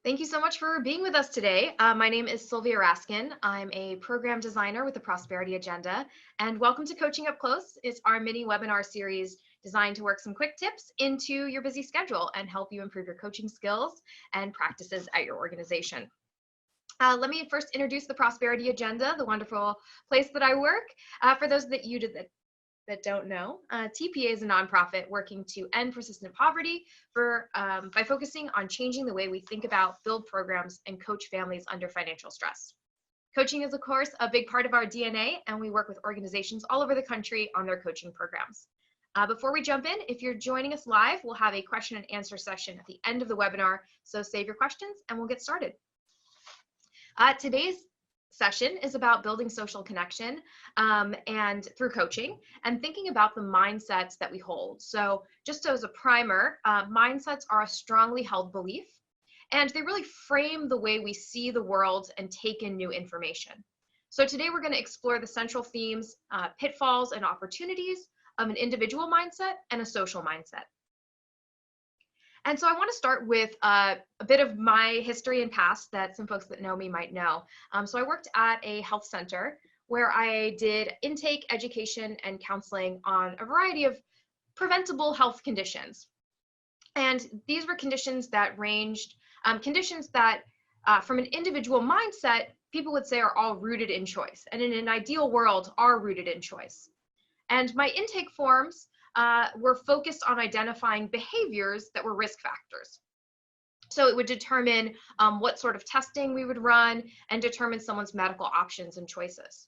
Thank you so much for being with us today. My name is Sylvia Raskin. I'm a program designer with the Prosperity Agenda, and welcome to Coaching Up Close. It's our mini webinar series designed to work some quick tips into your busy schedule and help you improve your coaching skills and practices at your organization. Let me first introduce the Prosperity Agenda, the wonderful place that I work. For those that don't know, TPA is a nonprofit working to end persistent poverty by focusing on changing the way we think about, build programs, and coach families under financial stress. Coaching is, of course, a big part of our DNA, and we work with organizations all over the country on their coaching programs. Before we jump in, if you're joining us live, we'll have a question and answer session at the end of the webinar, so save your questions and we'll get started. Today's session is about building social connection and through coaching and thinking about the mindsets that we hold. So just as a primer, mindsets are a strongly held belief, and they really frame the way we see the world and take in new information. So today we're going to explore the central themes, pitfalls, and opportunities of an individual mindset and a social mindset. And so I want to start with a bit of my history and past that some folks that know me might know. So I worked at a health center where I did intake, education, and counseling on a variety of preventable health conditions. And these were conditions that ranged, from an individual mindset, people would say are all rooted in choice. And in an ideal world, are rooted in choice. And my intake forms were focused on identifying behaviors that were risk factors. So it would determine what sort of testing we would run and determine someone's medical options and choices.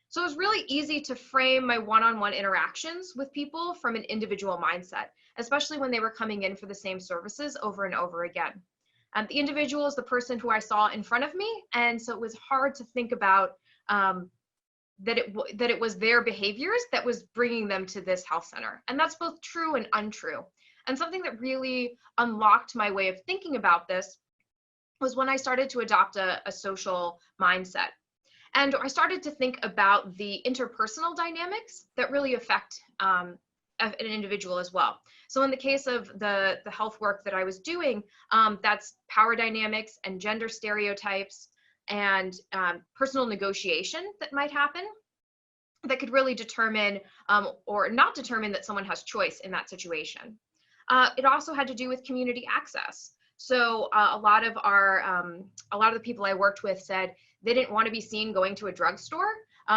So it was really easy to frame my one-on-one interactions with people from an individual mindset, especially when they were coming in for the same services over and over again. The individual is the person who I saw in front of me, and so it was hard to think about that it was their behaviors that was bringing them to this health center. And that's both true and untrue. And something that really unlocked my way of thinking about this was when I started to adopt a social mindset. And I started to think about the interpersonal dynamics that really affect an individual as well. So in the case of the health work that I was doing, that's power dynamics and gender stereotypes, and personal negotiation that might happen that could really determine or not determine that someone has choice in that situation. It also had to do with community access. So a lot of the people I worked with said they didn't want to be seen going to a drugstore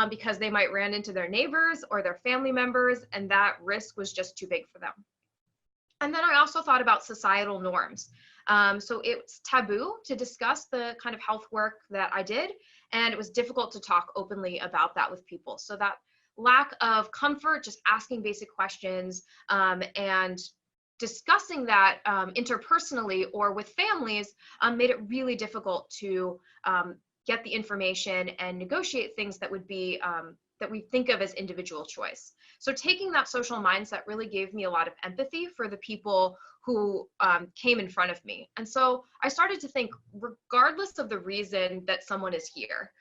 because they might run into their neighbors or their family members, and that risk was just too big for them. And then I also thought about societal norms. So it's taboo to discuss the kind of health work that I did, and it was difficult to talk openly about that with people. So that lack of comfort, just asking basic questions and discussing that interpersonally or with families made it really difficult to get the information and negotiate things that would be that we think of as individual choice. So taking that social mindset really gave me a lot of empathy for the people who came in front of me. And so I started to think, regardless of the reason that someone is here,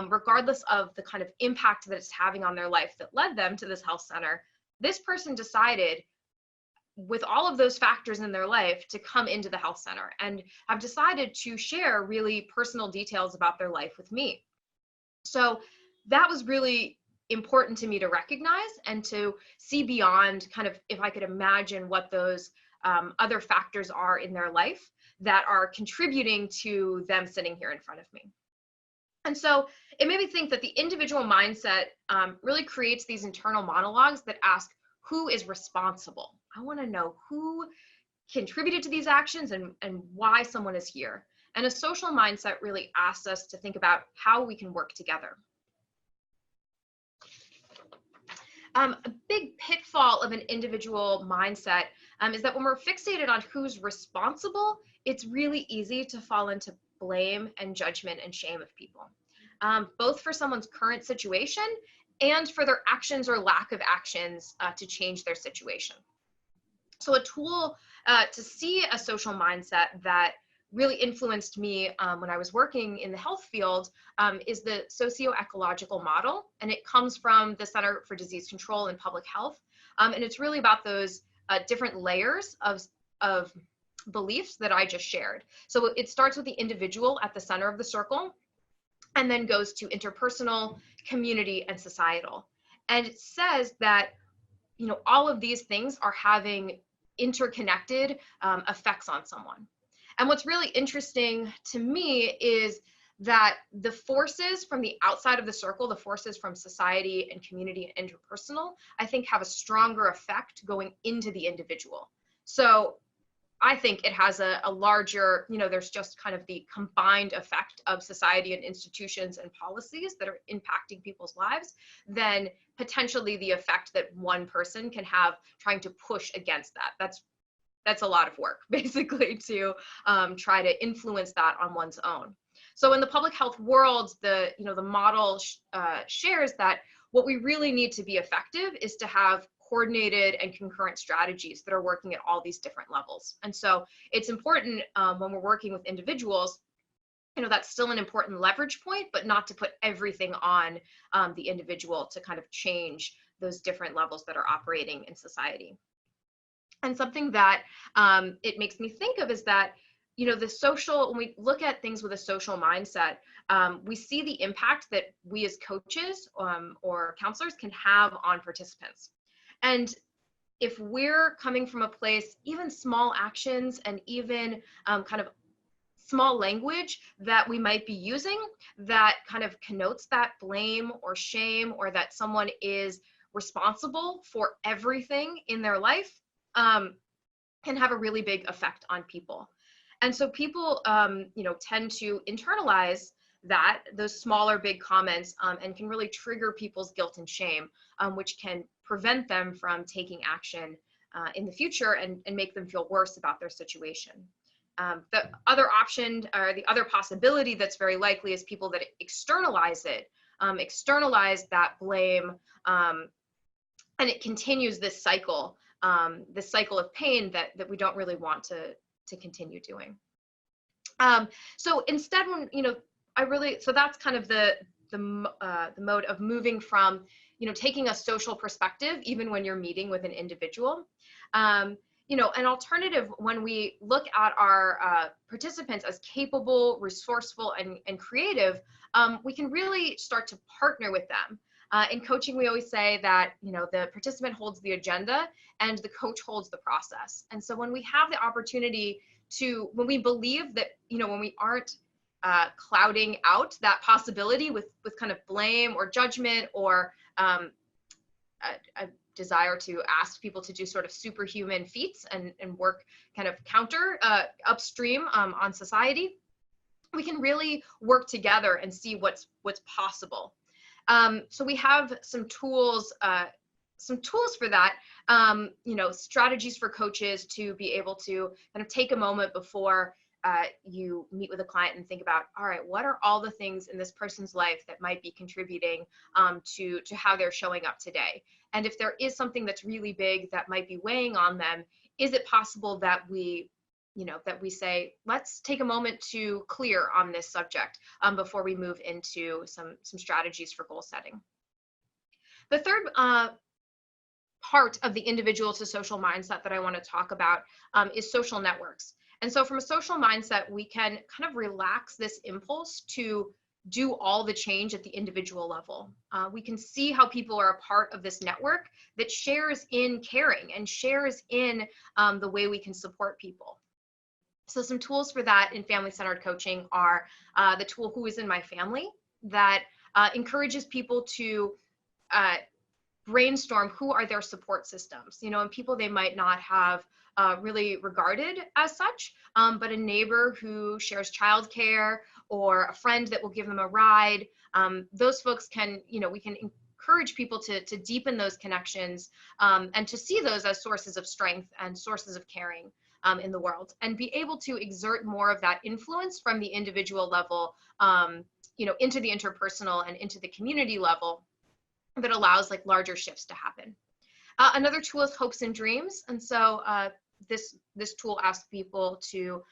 regardless of the kind of impact that it's having on their life that led them to this health center, this person decided, with all of those factors in their life, to come into the health center and have decided to share really personal details about their life with me. So that was really important to me to recognize and to see beyond kind of, if I could imagine what those other factors are in their life that are contributing to them sitting here in front of me. And so it made me think that the individual mindset really creates these internal monologues that ask, who is responsible? I want to know who contributed to these actions and why someone is here. And a social mindset really asks us to think about how we can work together. A big pitfall of an individual mindset is that when we're fixated on who's responsible, it's really easy to fall into blame and judgment and shame of people, both for someone's current situation and for their actions or lack of actions to change their situation. So a tool to see a social mindset that really influenced me when I was working in the health field is the Socio-Ecological Model, and it comes from the Center for Disease Control and Public Health, and it's really about those different layers of beliefs that I just shared. So it starts with the individual at the center of the circle, and then goes to interpersonal, community, and societal. And it says that, all of these things are having interconnected effects on someone. And what's really interesting to me is that the forces from the outside of the circle, the forces from society and community and interpersonal, I think have a stronger effect going into the individual. So I think it has a larger, there's just kind of the combined effect of society and institutions and policies that are impacting people's lives than potentially the effect that one person can have trying to push against that. That's a lot of work, basically, to try to influence that on one's own. So in the public health world, the model shares that what we really need to be effective is to have coordinated and concurrent strategies that are working at all these different levels. And so it's important when we're working with individuals, that's still an important leverage point, but not to put everything on the individual to kind of change those different levels that are operating in society. And something that it makes me think of is that, when we look at things with a social mindset, we see the impact that we as coaches or counselors can have on participants. And if we're coming from a place, even small actions and even kind of small language that we might be using that kind of connotes that blame or shame, or that someone is responsible for everything in their life, can have a really big effect on people. And so people, tend to internalize those smaller, big comments, and can really trigger people's guilt and shame, which can prevent them from taking action in the future and make them feel worse about their situation. The other option, or the other possibility that's very likely, is people that externalize it, externalize that blame, and it continues this cycle of pain that we don't really want to continue doing. So instead, when so that's kind of the mode of moving from taking a social perspective, even when you're meeting with an individual. An alternative, when we look at our participants as capable, resourceful, and creative, we can really start to partner with them. In coaching, we always say that the participant holds the agenda and the coach holds the process. And so when we have the opportunity when we believe that when we aren't clouding out that possibility with kind of blame or judgment, or a desire to ask people to do sort of superhuman feats and work kind of counter upstream on society, we can really work together and see what's possible. So we have some tools for that, strategies for coaches to be able to kind of take a moment before you meet with a client and think about, all right, what are all the things in this person's life that might be contributing to how they're showing up today? And if there is something that's really big that might be weighing on them, is it possible that we say, let's take a moment to clear on this subject before we move into some strategies for goal setting. The third part of the individual to social mindset that I want to talk about is social networks. And so from a social mindset, we can kind of relax this impulse to do all the change at the individual level. We can see how people are a part of this network that shares in caring and shares in the way we can support people. So some tools for that in family-centered coaching are the tool Who Is in My Family, that encourages people to brainstorm who are their support systems, and people they might not have really regarded as such, but a neighbor who shares childcare, or a friend that will give them a ride. Those folks can, we can encourage people to deepen those connections and to see those as sources of strength and sources of caring in the world, and be able to exert more of that influence from the individual level, into the interpersonal and into the community level, that allows like larger shifts to happen. Another tool is hopes and dreams. And so this tool asks people to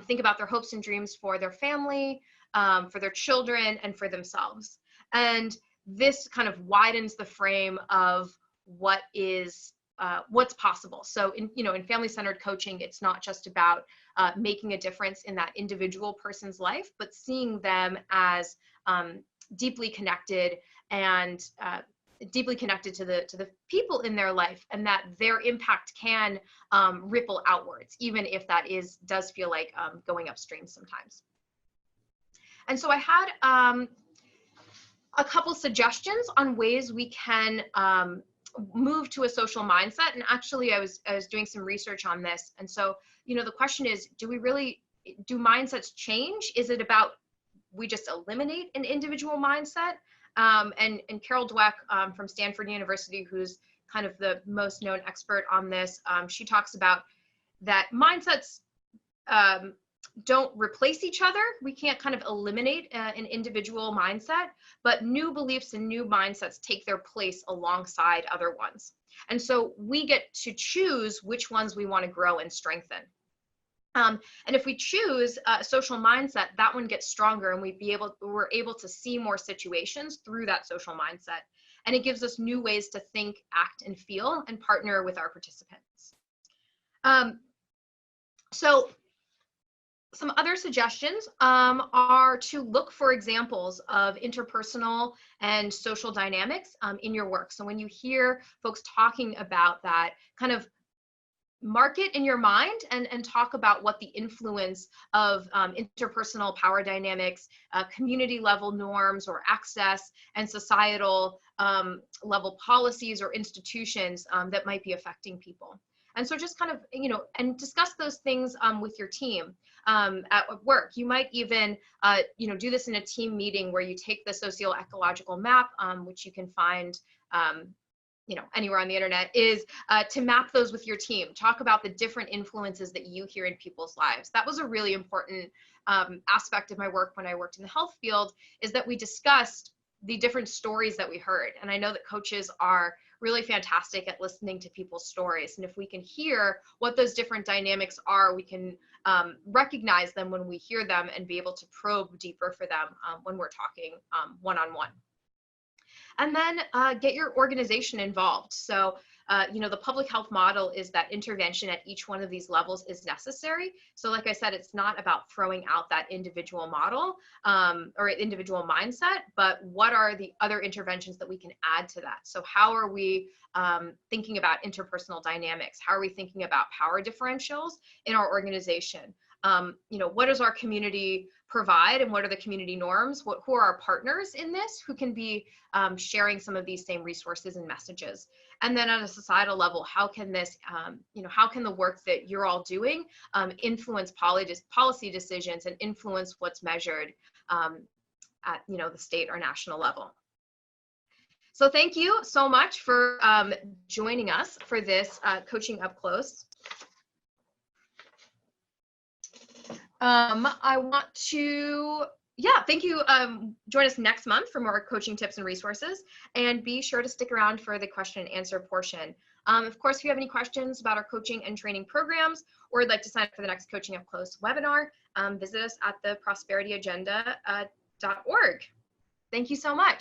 think about their hopes and dreams for their family, for their children, and for themselves. And this kind of widens the frame of what is what's possible. So in family-centered coaching, it's not just about making a difference in that individual person's life, but seeing them as deeply connected and deeply connected to the people in their life, and that their impact can ripple outwards, even if that does feel like going upstream sometimes. And so I had a couple suggestions on ways we can move to a social mindset. And actually, I was doing some research on this. And so, the question is, do mindsets change? Is it about we just eliminate an individual mindset? And Carol Dweck from Stanford University, who's kind of the most known expert on this, she talks about that mindsets don't replace each other. We can't kind of eliminate an individual mindset, but new beliefs and new mindsets take their place alongside other ones. And so we get to choose which ones we want to grow and strengthen. And if we choose a social mindset, that one gets stronger, and we're able to see more situations through that social mindset. And it gives us new ways to think, act, and feel, and partner with our participants. So some other suggestions are to look for examples of interpersonal and social dynamics in your work. So when you hear folks talking about that, kind of mark it in your mind and talk about what the influence of interpersonal power dynamics, community level norms or access, and societal level policies or institutions that might be affecting people. And so just kind of, and discuss those things with your team at work. You might even, do this in a team meeting where you take the socio-ecological map, which you can find, anywhere on the internet, is to map those with your team. Talk about the different influences that you hear in people's lives. That was a really important aspect of my work when I worked in the health field, is that we discussed the different stories that we heard. And I know that coaches are really fantastic at listening to people's stories. And if we can hear what those different dynamics are, we can recognize them when we hear them and be able to probe deeper for them when we're talking one-on-one. And then get your organization involved. So, the public health model is that intervention at each one of these levels is necessary. So like I said, it's not about throwing out that individual model or individual mindset, but what are the other interventions that we can add to that? So how are we thinking about interpersonal dynamics? How are we thinking about power differentials in our organization? What does our community provide, and what are the community norms? Who are our partners in this, who can be sharing some of these same resources and messages? And then at a societal level, how can this, how can the work that you're all doing influence policy decisions and influence what's measured at the state or national level? So thank you so much for joining us for this Coaching Up Close. I want to, thank you. Join us next month for more coaching tips and resources, and be sure to stick around for the question and answer portion. Of course, if you have any questions about our coaching and training programs, or would like to sign up for the next Coaching Up Close webinar, visit us at theprosperityagenda.org. Thank you so much.